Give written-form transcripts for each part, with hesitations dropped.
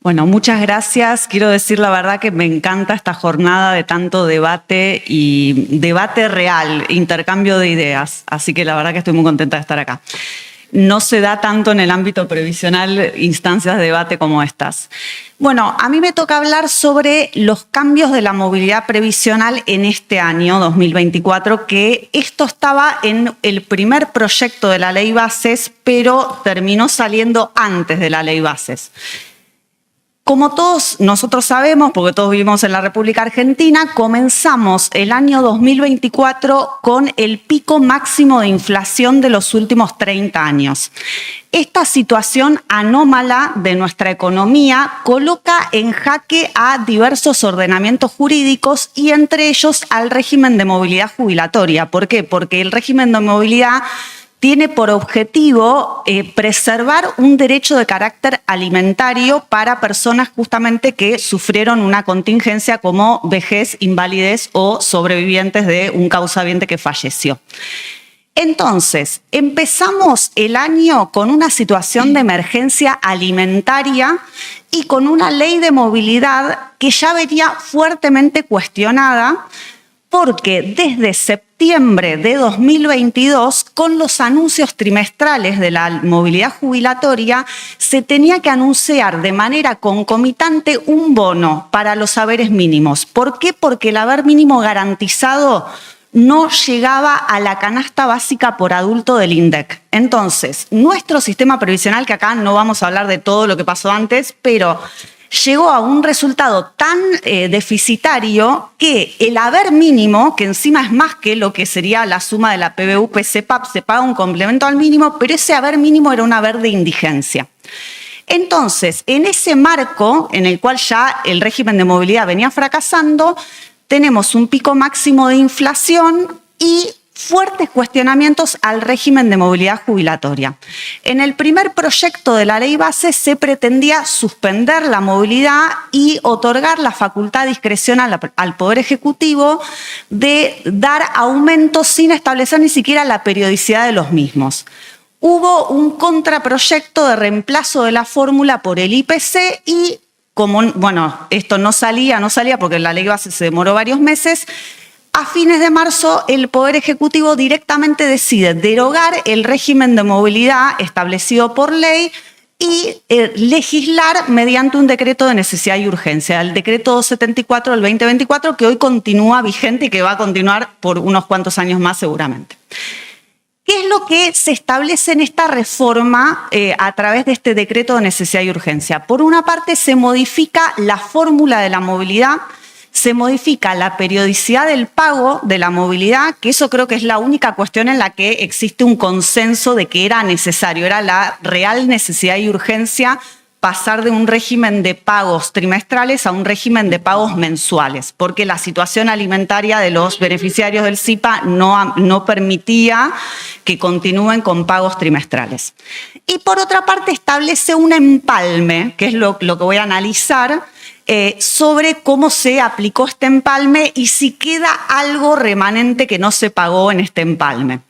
Bueno, muchas gracias. Quiero decir la verdad que me encanta esta jornada de tanto debate y debate real, intercambio de ideas. Así que la verdad que estoy muy contenta de estar acá. No se da tanto en el ámbito previsional instancias de debate como estas. Bueno, a mí me toca hablar sobre los cambios de la movilidad previsional en este año 2024, que esto estaba en el primer proyecto de la Ley Bases, pero terminó saliendo antes de la Ley Bases. Como todos nosotros sabemos, porque todos vivimos en la República Argentina, comenzamos el año 2024 con el pico máximo de inflación de los últimos 30 años. Esta situación anómala de nuestra economía coloca en jaque a diversos ordenamientos jurídicos y entre ellos al régimen de movilidad jubilatoria. ¿Por qué? Porque el régimen de movilidad tiene por objetivo preservar un derecho de carácter alimentario para personas justamente que sufrieron una contingencia como vejez, invalidez o sobrevivientes de un causaviente que falleció. Entonces, empezamos el año con una situación de emergencia alimentaria y con una ley de movilidad que ya venía fuertemente cuestionada, porque desde septiembre de 2022, con los anuncios trimestrales de la movilidad jubilatoria, se tenía que anunciar de manera concomitante un bono para los haberes mínimos. ¿Por qué? Porque el haber mínimo garantizado no llegaba a la canasta básica por adulto del INDEC. Entonces, nuestro sistema previsional, que acá no vamos a hablar de todo lo que pasó antes, pero llegó a un resultado tan deficitario que el haber mínimo, que encima es más que lo que sería la suma de la PBU, PCPAP, se paga un complemento al mínimo, pero ese haber mínimo era un haber de indigencia. Entonces, en ese marco en el cual ya el régimen de movilidad venía fracasando, tenemos un pico máximo de inflación y fuertes cuestionamientos al régimen de movilidad jubilatoria. En el primer proyecto de la Ley Base se pretendía suspender la movilidad y otorgar la facultad discrecional al Poder Ejecutivo de dar aumentos sin establecer ni siquiera la periodicidad de los mismos. Hubo un contraproyecto de reemplazo de la fórmula por el IPC y como, bueno, esto no salía porque la Ley Base se demoró varios meses. A fines de marzo, el Poder Ejecutivo directamente decide derogar el régimen de movilidad establecido por ley y legislar mediante un decreto de necesidad y urgencia, el decreto 274 del 2024, que hoy continúa vigente y que va a continuar por unos cuantos años más seguramente. ¿Qué es lo que se establece en esta reforma a través de este decreto de necesidad y urgencia? Por una parte, se modifica la fórmula de la movilidad, se modifica la periodicidad del pago de la movilidad, que eso creo que es la única cuestión en la que existe un consenso de que era necesario, era la real necesidad y urgencia pasar de un régimen de pagos trimestrales a un régimen de pagos mensuales, porque la situación alimentaria de los beneficiarios del SIPA no permitía que continúen con pagos trimestrales. Y por otra parte establece un empalme, que es lo que voy a analizar, sobre cómo se aplicó este empalme y si queda algo remanente que no se pagó en este empalme.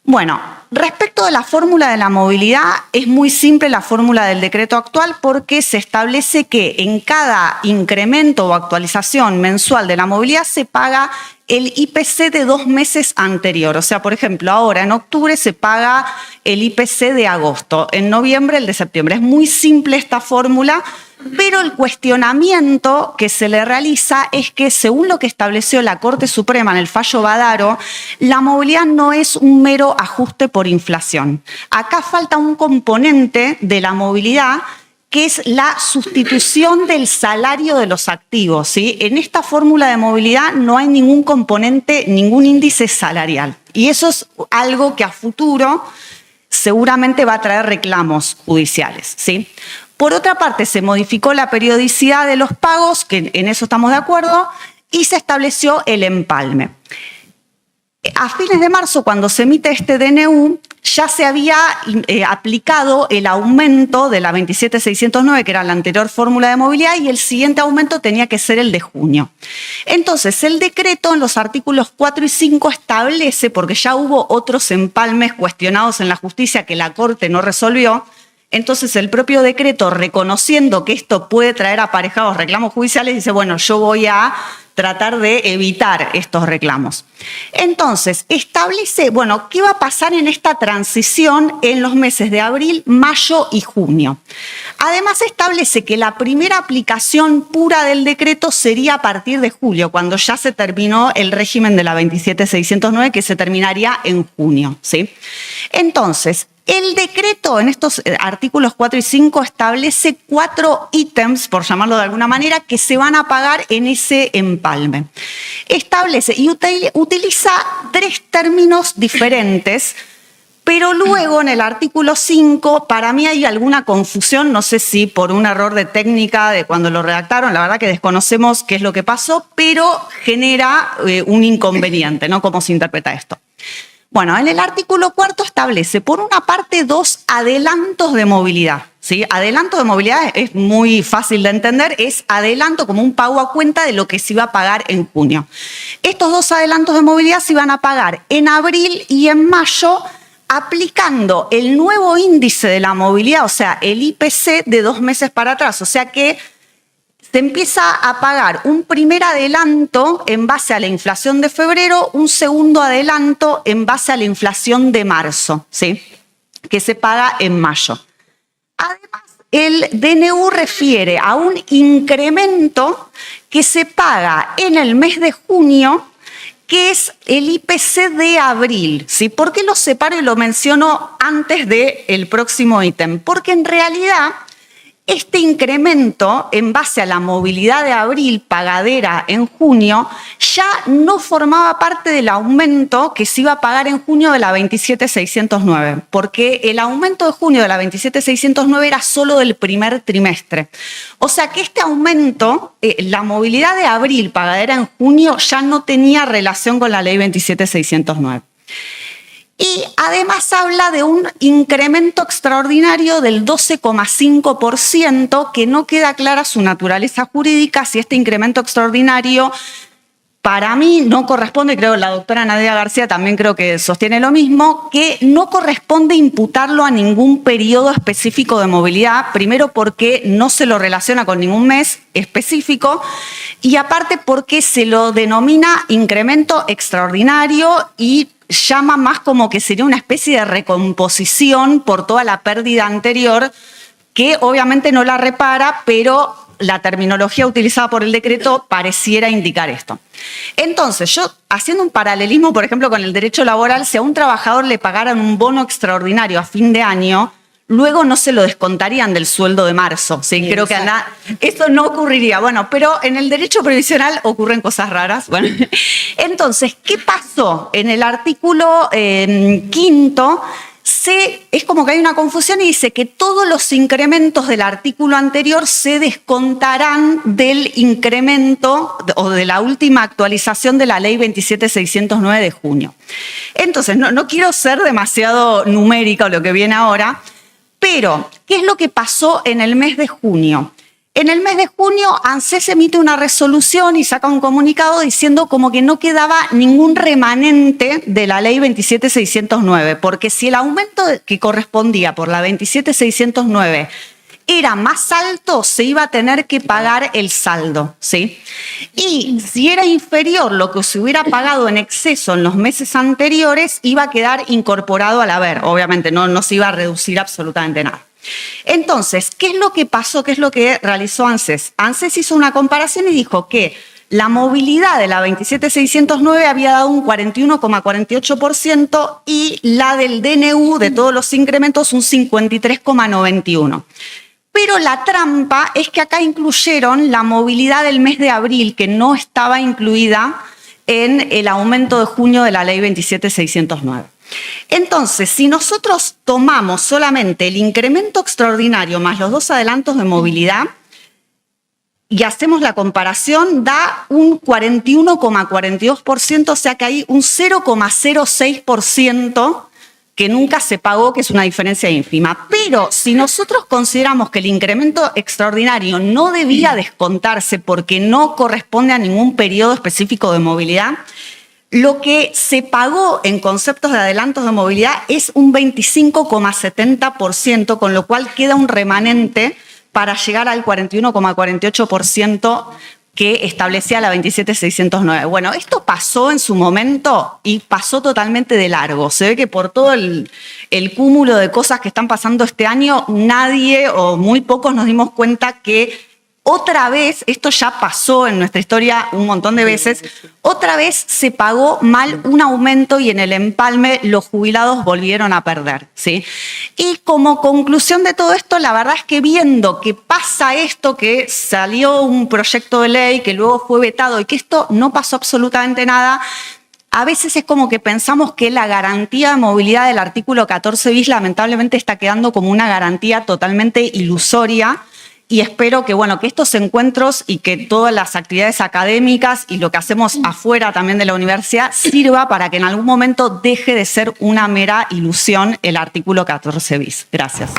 Bueno, respecto de la fórmula de la movilidad, es muy simple la fórmula del decreto actual porque se establece que en cada incremento o actualización mensual de la movilidad se paga el IPC de 2 meses anterior. O sea, por ejemplo, ahora en octubre se paga el IPC de agosto, en noviembre el de septiembre. Es muy simple esta fórmula, pero el cuestionamiento que se le realiza es que, según lo que estableció la Corte Suprema en el fallo Badaro, la movilidad no es un mero ajuste por inflación. Acá falta un componente de la movilidad que es la sustitución del salario de los activos, ¿sí? En esta fórmula de movilidad no hay ningún componente, ningún índice salarial. Y eso es algo que a futuro seguramente va a traer reclamos judiciales, ¿sí? Por otra parte, se modificó la periodicidad de los pagos, que en eso estamos de acuerdo, y se estableció el empalme. A fines de marzo, cuando se emite este DNU, ya se había aplicado el aumento de la 27609, que era la anterior fórmula de movilidad, y el siguiente aumento tenía que ser el de junio. Entonces, el decreto en los artículos 4 y 5 establece, porque ya hubo otros empalmes cuestionados en la justicia que la Corte no resolvió, Entonces el propio decreto, reconociendo que esto puede traer aparejados reclamos judiciales, dice, bueno, yo voy a tratar de evitar estos reclamos. Entonces, establece, bueno, ¿qué va a pasar en esta transición en los meses de abril, mayo y junio? Además, establece que la primera aplicación pura del decreto sería a partir de julio, cuando ya se terminó el régimen de la 27609, que se terminaría en junio, ¿sí? Entonces, el decreto en estos artículos 4 y 5 establece 4 ítems, por llamarlo de alguna manera, que se van a pagar en ese empalme. Establece y utiliza 3 términos diferentes, pero luego en el artículo 5, para mí hay alguna confusión, no sé si por un error de técnica de cuando lo redactaron, la verdad que desconocemos qué es lo que pasó, pero genera un inconveniente, ¿no? ¿Cómo se interpreta esto? Bueno, en el artículo 4 establece, por una parte, 2 adelantos de movilidad, ¿sí? Adelanto de movilidad es muy fácil de entender, es adelanto como un pago a cuenta de lo que se iba a pagar en junio. Estos 2 adelantos de movilidad se iban a pagar en abril y en mayo, aplicando el nuevo índice de la movilidad, o sea, el IPC de 2 meses para atrás, o sea que se empieza a pagar un primer adelanto en base a la inflación de febrero, un segundo adelanto en base a la inflación de marzo, ¿sí? Que se paga en mayo. Además, el DNU refiere a un incremento que se paga en el mes de junio, que es el IPC de abril, ¿sí? ¿Por qué lo separo y lo menciono antes del próximo ítem? Porque en realidad este incremento en base a la movilidad de abril pagadera en junio ya no formaba parte del aumento que se iba a pagar en junio de la 27609, porque el aumento de junio de la 27609 era solo del primer trimestre. O sea que este aumento, la movilidad de abril pagadera en junio ya no tenía relación con la ley 27609. Y además habla de un incremento extraordinario del 12,5%, que no queda clara su naturaleza jurídica, si este incremento extraordinario para mí no corresponde, creo la doctora Nadia García también creo que sostiene lo mismo, que no corresponde imputarlo a ningún periodo específico de movilidad, primero porque no se lo relaciona con ningún mes específico y aparte porque se lo denomina incremento extraordinario y llama más como que sería una especie de recomposición por toda la pérdida anterior, que obviamente no la repara, pero la terminología utilizada por el decreto pareciera indicar esto. Entonces, yo haciendo un paralelismo, por ejemplo, con el derecho laboral, si a un trabajador le pagaran un bono extraordinario a fin de año, luego no se lo descontarían del sueldo de marzo. ¿Sí? Sí, creo que esto no ocurriría. Bueno, pero en el derecho previsional ocurren cosas raras. Bueno, entonces, ¿qué pasó? En el artículo 5 es como que hay una confusión y dice que todos los incrementos del artículo anterior se descontarán del incremento o de la última actualización de la ley 27609 de junio. Entonces, no quiero ser demasiado numérica o lo que viene ahora, pero, ¿qué es lo que pasó en el mes de junio? En el mes de junio, ANSES emite una resolución y saca un comunicado diciendo como que no quedaba ningún remanente de la ley 27609, porque si el aumento que correspondía por la 27609 era más alto, se iba a tener que pagar el saldo, ¿sí? Y si era inferior lo que se hubiera pagado en exceso en los meses anteriores, iba a quedar incorporado al haber. Obviamente no se iba a reducir absolutamente nada. Entonces, ¿qué es lo que pasó? ¿Qué es lo que realizó ANSES? ANSES hizo una comparación y dijo que la movilidad de la 27609 había dado un 41,48% y la del DNU de todos los incrementos un 53,91%. Pero la trampa es que acá incluyeron la movilidad del mes de abril, que no estaba incluida en el aumento de junio de la ley 27609. Entonces, si nosotros tomamos solamente el incremento extraordinario más los 2 adelantos de movilidad y hacemos la comparación, da un 41,42%, o sea que hay un 0,06% que nunca se pagó, que es una diferencia ínfima. Pero si nosotros consideramos que el incremento extraordinario no debía descontarse porque no corresponde a ningún periodo específico de movilidad, Lo que se pagó en conceptos de adelantos de movilidad es un 25,70%, con lo cual queda un remanente para llegar al 41,48% que establecía la 27609. Bueno, esto pasó en su momento y pasó totalmente de largo. Se ve que por todo el cúmulo de cosas que están pasando este año, nadie o muy pocos nos dimos cuenta que otra vez, esto ya pasó en nuestra historia un montón de veces, otra vez se pagó mal un aumento y en el empalme los jubilados volvieron a perder, ¿sí? Y como conclusión de todo esto, la verdad es que viendo que pasa esto, que salió un proyecto de ley que luego fue vetado y que esto no pasó absolutamente nada, a veces es como que pensamos que la garantía de movilidad del artículo 14 bis lamentablemente está quedando como una garantía totalmente ilusoria. Y espero que, bueno, que estos encuentros y que todas las actividades académicas y lo que hacemos afuera también de la universidad sirva para que en algún momento deje de ser una mera ilusión el artículo 14 bis. Gracias.